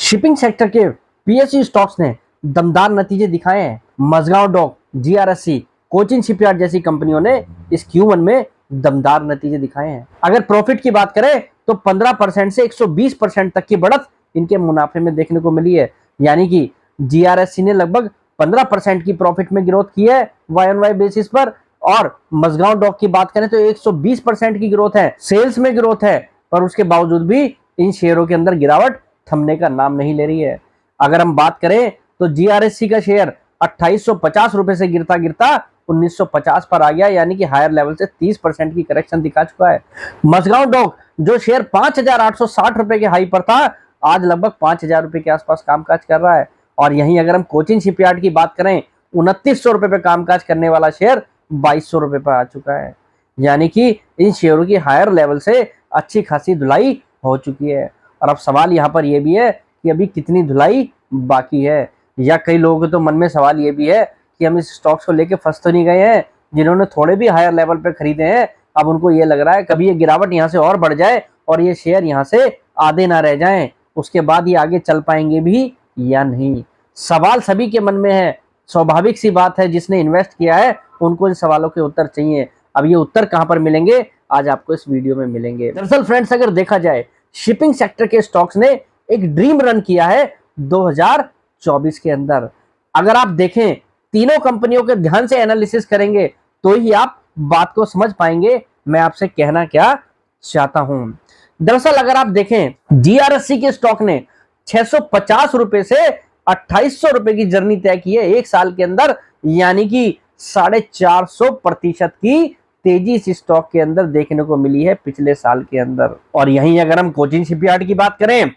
Shipping sector के PSU stocks ने दमदार नतीजे दिखाए हैं। Mazagon dock, GRSC, Cochin shipyard जैसी कंपनियों ने इस Q1 में दमदार नतीजे दिखाए हैं। अगर प्रॉफिट की बात करें तो 15% से 120% तक की बढ़त इनके मुनाफे में देखने को मिली है। यानी कि जीआरएससी ने लगभग 15% की प्रॉफिट में ग्रोथ की है Y-on-Y बेसिस पर, और मझगांव डॉक की बात करें तो 120% की ग्रोथ है, सेल्स में ग्रोथ है, पर उसके बावजूद भी इन शेयरों के अंदर गिरावट थमने का नाम नहीं ले रही है। अगर हम बात करें तो जीआरएससी का शेयर 2850 रुपए से गिरता गिरता 1950 पर आ गया, यानी कि हायर लेवल से 30% की करेक्शन दिखा चुका है। मझगांव डॉक जो शेयर 5860 रुपए के हाई पर था, आज लगभग 5000 रुपए के आसपास कामकाज कर रहा है। और यहीं अगर हम कोचिन शिपयार्ड की बात करें, 2900 रुपए पे कामकाज करने वाला शेयर 2200 रुपए पर आ चुका है। यानी कि इन शेयरों की हायर लेवल से अच्छी खासी धुलाई हो चुकी है। और अब सवाल यहाँ पर यह भी है कि अभी कितनी धुलाई बाकी है, या कई लोगों के तो मन में सवाल ये भी है कि हम इस स्टॉक्स को लेके फंस तो नहीं गए हैं। जिन्होंने थोड़े भी हायर लेवल पे खरीदे हैं, अब उनको ये लग रहा है कभी ये गिरावट यहाँ से और बढ़ जाए और ये शेयर यहाँ से आधे ना रह जाएं, उसके बाद ये आगे चल पाएंगे भी या नहीं। सवाल सभी के मन में है, स्वाभाविक सी बात है। जिसने इन्वेस्ट किया है उनको इन सवालों के उत्तर चाहिए। अब ये उत्तर कहाँ पर मिलेंगे, आज आपको इस वीडियो में मिलेंगे। दरअसल फ्रेंड्स, अगर देखा जाए, शिपिंग सेक्टर के स्टॉक्स ने एक ड्रीम रन किया है 2024 के अंदर। अगर आप देखें, तीनों कंपनियों के ध्यान से एनालिसिस करेंगे तो ही आप बात को समझ पाएंगे मैं आपसे कहना क्या चाहता हूं। दरअसल अगर आप देखें, जीआरएससी के स्टॉक ने 650 रुपए से 2800 रुपए की जर्नी तय की है एक साल के अंदर, यानी कि 450% की तेजी इस स्टॉक के अंदर देखने को मिली है पिछले साल के अंदर। और यहीं अगर हम कोचिन शिपयार्ड की बात करें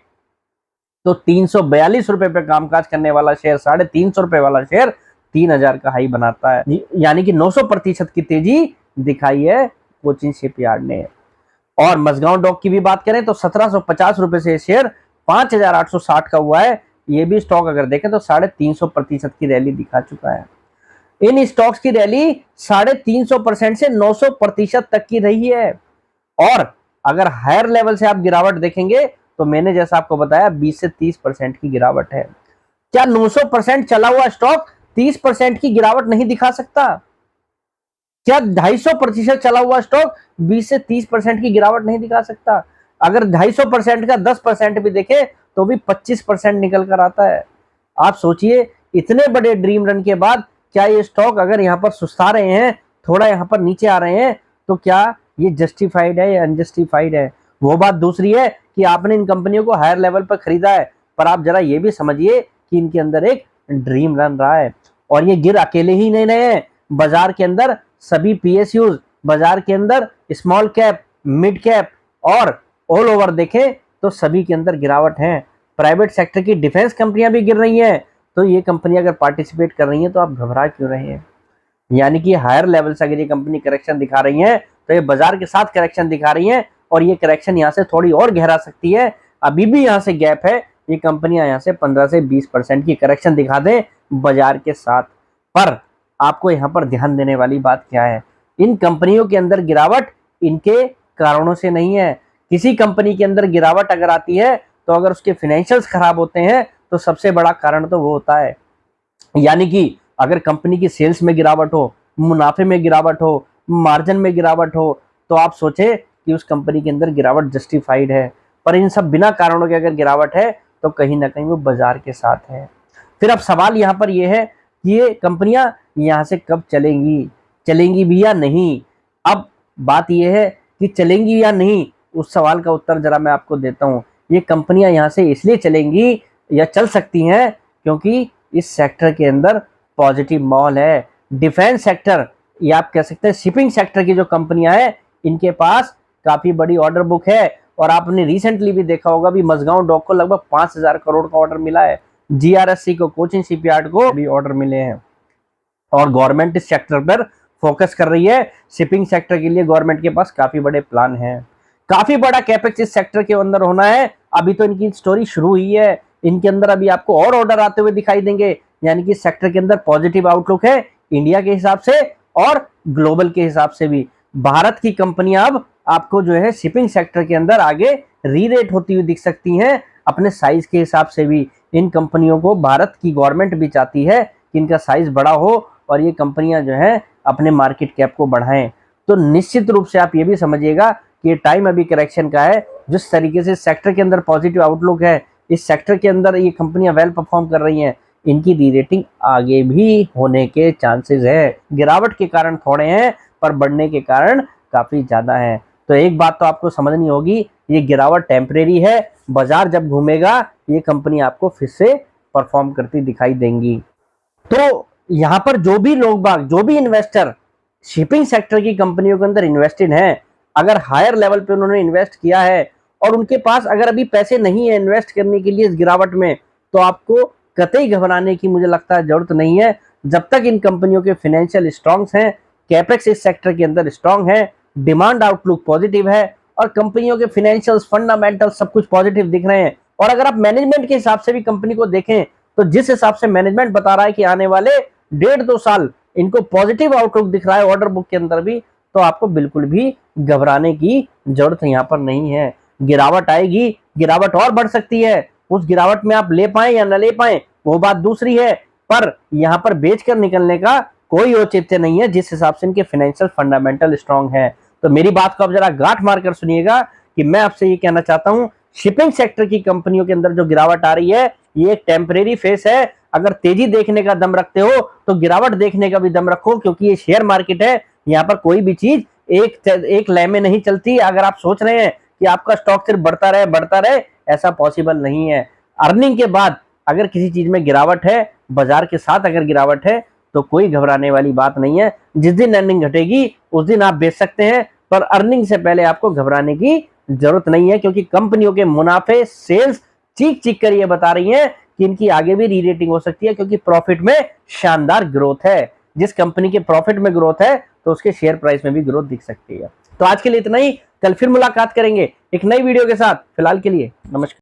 तो 342 रुपए पे कामकाज करने वाला शेयर 350 रुपए वाला शेयर 3000 का हाई बनाता है, यानी कि 900% की तेजी दिखाई है कोचिन शिपयार्ड ने। और मझगांव डॉक की भी बात करें तो 1750 रुपए से शेयर 5860 का हुआ है। ये भी स्टॉक अगर देखें तो 350% की रैली दिखा चुका है। इन स्टॉक्स की रैली 350% से 900% तक की रही है। और अगर हायर लेवल से आप गिरावट देखेंगे तो मैंने जैसा आपको बताया 20 से 30% की गिरावट है। क्या 900% चला हुआ स्टॉक 30% की गिरावट नहीं दिखा सकता? क्या 250% चला हुआ स्टॉक 20 से 30% की गिरावट नहीं दिखा सकता? अगर 250% का 10% भी देखे तो भी 25% निकल कर आता है। आप सोचिए, इतने बड़े ड्रीम रन के बाद क्या ये स्टॉक अगर यहाँ पर सुस्ता रहे हैं, थोड़ा यहाँ पर नीचे आ रहे हैं, तो क्या ये जस्टिफाइड है या अनजस्टिफाइड है? वो बात दूसरी है कि आपने इन कंपनियों को हायर लेवल पर खरीदा है, पर आप जरा ये भी समझिए कि इनके अंदर एक ड्रीम रन रहा है। और ये गिर अकेले ही नहीं रहे हैं, बाजार के अंदर सभी पीएसयूज, बाजार के अंदर स्मॉल कैप, मिड कैप और ऑल ओवर देखें तो सभी के अंदर गिरावट है। प्राइवेट सेक्टर की डिफेंस कंपनियां भी गिर रही हैं, तो ये कंपनियां अगर पार्टिसिपेट कर रही हैं तो आप घबरा क्यों रहे हैं? यानी कि हायर लेवल से अगर ये कंपनी करेक्शन दिखा रही हैं तो ये बाजार के साथ करेक्शन दिखा रही हैं, और ये करेक्शन यहाँ से थोड़ी और गहरा सकती है। अभी भी यहाँ से गैप है, ये कंपनियां यहाँ से 15 से 20% की करेक्शन दिखा दें बाजार के साथ। पर आपको यहाँ पर ध्यान देने वाली बात क्या है, इन कंपनियों के अंदर गिरावट इनके कारणों से नहीं है। किसी कंपनी के अंदर गिरावट अगर आती है तो अगर उसके फाइनेंशियल्स खराब होते हैं तो सबसे बड़ा कारण तो वो होता है। यानी कि अगर कंपनी की सेल्स में गिरावट हो, मुनाफे में गिरावट हो, मार्जिन में गिरावट हो, तो आप सोचे कि उस कंपनी के अंदर गिरावट जस्टिफाइड है। पर इन सब बिना कारणों के अगर गिरावट है तो कहीं ना कहीं वो बाजार के साथ है। फिर अब सवाल यहाँ पर यह है कि ये कंपनियां यहाँ से कब चलेंगी भी या नहीं। अब बात यह है कि चलेंगी या नहीं, उस सवाल का उत्तर जरा मैं आपको देता हूँ। ये कंपनियां यहाँ से इसलिए चलेंगी या चल सकती हैं क्योंकि इस सेक्टर के अंदर पॉजिटिव मॉल है। डिफेंस सेक्टर या आप कह सकते हैं शिपिंग सेक्टर की जो कंपनियां हैं, इनके पास काफी बड़ी ऑर्डर बुक है। और आपने रिसेंटली भी देखा होगा भी मझगांव डॉक को लगभग 5000 करोड़ का ऑर्डर मिला है, जीआरएससी को, कोचिन शिपयार्ड को भी ऑर्डर मिले हैं। और गवर्नमेंट इस सेक्टर पर फोकस कर रही है। शिपिंग सेक्टर के लिए गवर्नमेंट के पास काफी बड़े प्लान हैं। काफी बड़ा कैपेक्स इस सेक्टर के अंदर होना है। अभी तो इनकी स्टोरी शुरू हुई है, इनके अंदर अभी आपको और ऑर्डर आते हुए दिखाई देंगे। यानी कि सेक्टर के अंदर पॉजिटिव आउटलुक है इंडिया के हिसाब से और ग्लोबल के हिसाब से भी। भारत की कंपनियां अब आपको जो है शिपिंग सेक्टर के अंदर आगे री रेट होती हुई दिख सकती हैं। अपने साइज के हिसाब से भी इन कंपनियों को भारत की गवर्नमेंट भी चाहती है कि इनका साइज बड़ा हो और ये कंपनियां जो है अपने मार्केट कैप को बढ़ाएं। तो निश्चित रूप से आप ये भी समझिएगा कि ये टाइम अभी करेक्शन का है। जिस तरीके से सेक्टर के अंदर पॉजिटिव आउटलुक है, इस सेक्टर के अंदर ये कंपनियां वेल परफॉर्म कर रही हैं, इनकी री रेटिंग आगे भी होने के चांसेस है। गिरावट के कारण थोड़े हैं पर बढ़ने के कारण काफी ज्यादा है। तो एक बात तो आपको समझनी होगी, ये गिरावट टेम्परेरी है, बाजार जब घूमेगा ये कंपनी आपको फिर से परफॉर्म करती दिखाई देंगी। तो यहाँ पर जो भी लोग बाग, जो भी इन्वेस्टर शिपिंग सेक्टर की कंपनियों के अंदर इन्वेस्टेड हैं, अगर हायर लेवल पे उन्होंने इन्वेस्ट किया है और उनके पास अगर अभी पैसे नहीं है इन्वेस्ट करने के लिए इस गिरावट में, तो आपको कतई घबराने की मुझे लगता है जरूरत नहीं है। जब तक इन कंपनियों के फाइनेंशियल स्ट्रॉन्ग हैं, कैपेक्स इस सेक्टर के अंदर स्ट्रॉन्ग है, डिमांड आउटलुक पॉजिटिव है और कंपनियों के फाइनेंशियल्स फंडामेंटल सब कुछ पॉजिटिव दिख रहे हैं। और अगर आप मैनेजमेंट के हिसाब से भी कंपनी को देखें तो जिस हिसाब से मैनेजमेंट बता रहा है कि आने वाले 1.5-2 साल इनको पॉजिटिव आउटलुक दिख रहा है ऑर्डर बुक के अंदर भी, तो आपको बिल्कुल भी घबराने की जरूरत यहाँ पर नहीं है। गिरावट आएगी, गिरावट और बढ़ सकती है, उस गिरावट में आप ले पाए या न ले पाए वो बात दूसरी है, पर यहाँ पर बेचकर निकलने का कोई औचित्य नहीं है जिस हिसाब से इनके फाइनेंशियल फंडामेंटल स्ट्रॉन्ग है। तो मेरी बात को आप जरा गांठ मारकर सुनिएगा कि मैं आपसे ये कहना चाहता हूं, शिपिंग सेक्टर की कंपनियों के अंदर जो गिरावट आ रही है ये एक टेम्परेरी फेस है। अगर तेजी देखने का दम रखते हो तो गिरावट देखने का भी दम रखो, क्योंकि ये शेयर मार्केट है, यहाँ पर कोई भी चीज एक लय में नहीं चलती। अगर आप सोच रहे हैं कि आपका स्टॉक सिर्फ बढ़ता रहे, ऐसा पॉसिबल नहीं है। अर्निंग के बाद अगर किसी चीज में गिरावट है, बाजार के साथ अगर गिरावट है, तो कोई घबराने वाली बात नहीं है। जिस दिन अर्निंग घटेगी उस दिन आप बेच सकते हैं, पर अर्निंग से पहले आपको घबराने की जरूरत नहीं है, क्योंकि कंपनियों के मुनाफे सेल्स चीख कर ये बता रही हैं कि इनकी आगे भी री रेटिंग हो सकती है, क्योंकि प्रॉफिट में शानदार ग्रोथ है। जिस कंपनी के प्रॉफिट में ग्रोथ है तो उसके शेयर प्राइस में भी ग्रोथ दिख सकती है। तो आज के लिए इतना ही, कल फिर मुलाकात करेंगे एक नई वीडियो के साथ। फिलहाल के लिए नमस्कार।